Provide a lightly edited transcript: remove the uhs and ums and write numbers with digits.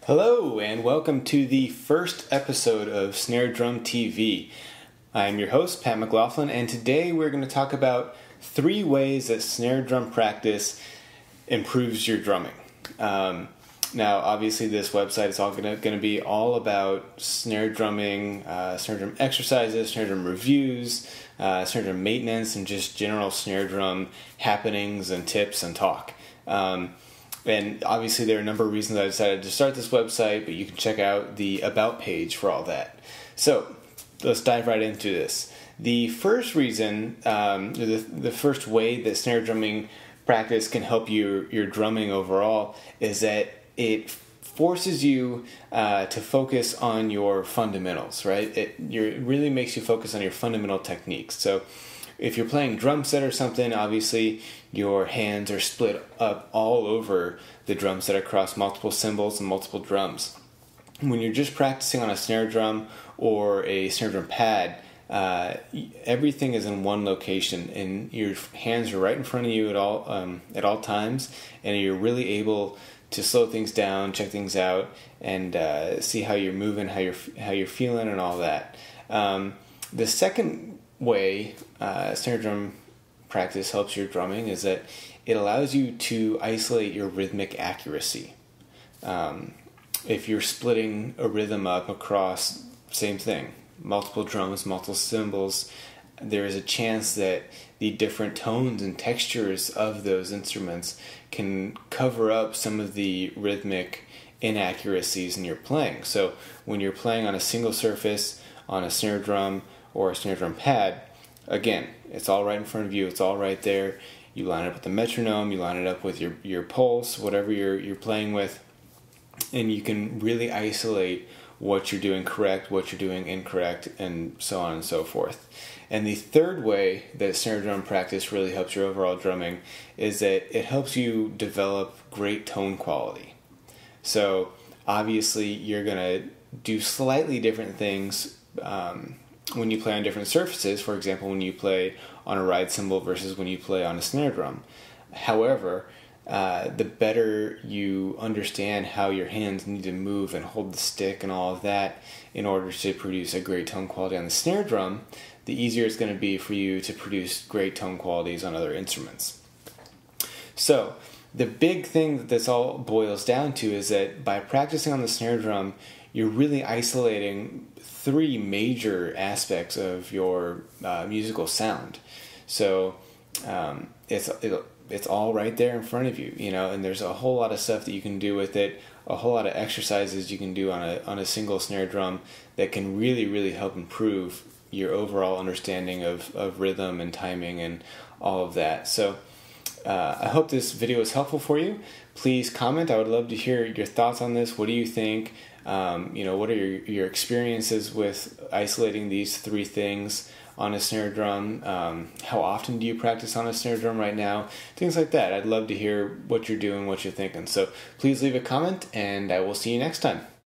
Hello and welcome to the first episode of Snare Drum TV. I'm your host, Pat McLaughlin, and today we're going to talk about 3 ways that snare drum practice improves your drumming. Now, obviously this website is all going to be all about snare drumming, snare drum exercises, snare drum reviews, snare drum maintenance, and just general snare drum happenings and tips and talk. And obviously there are a number of reasons I decided to start this website, but you can check out the About page for all that. So let's dive right into this. The first reason, the first way that snare drumming practice can help your drumming overall is that it forces you to focus on your fundamentals, right? It really makes you focus on your fundamental techniques. So if you're playing drum set or something, obviously your hands are split up all over the drum set across multiple cymbals and multiple drums. When you're just practicing on a snare drum or a snare drum pad, everything is in one location, and your hands are right in front of you at all times, and you're really able to slow things down, check things out, and see how you're moving, how you're feeling, and all that. The second way snare drum practice helps your drumming is that it allows you to isolate your rhythmic accuracy. If you're splitting a rhythm up across, same thing, multiple drums, multiple cymbals, there is a chance that the different tones and textures of those instruments can cover up some of the rhythmic inaccuracies in your playing. So when you're playing on a single surface, on a snare drum or a snare drum pad, again, it's all right in front of you, it's all right there. You line it up with the metronome, you line it up with your pulse, whatever you're playing with, and you can really isolate what you're doing correct, what you're doing incorrect, and so on and so forth. And the third way that snare drum practice really helps your overall drumming is that it helps you develop great tone quality. So obviously you're going to do slightly different things when you play on different surfaces. For example, when you play on a ride cymbal versus when you play on a snare drum. However, the better you understand how your hands need to move and hold the stick and all of that in order to produce a great tone quality on the snare drum, the easier it's going to be for you to produce great tone qualities on other instruments. So the big thing that this all boils down to is that by practicing on the snare drum, you're really isolating 3 major aspects of your musical sound. So it's all right there in front of you, and there's a whole lot of stuff that you can do with it, a whole lot of exercises you can do on a single snare drum that can really, really help improve your overall understanding of rhythm and timing and all of that. So I hope this video is helpful for you. Please comment. I would love to hear your thoughts on this. What do you think? What are your experiences with isolating these 3 things on a snare drum? How often do you practice on a snare drum right now? Things like that. I'd love to hear what you're doing, what you're thinking. So please leave a comment, and I will see you next time.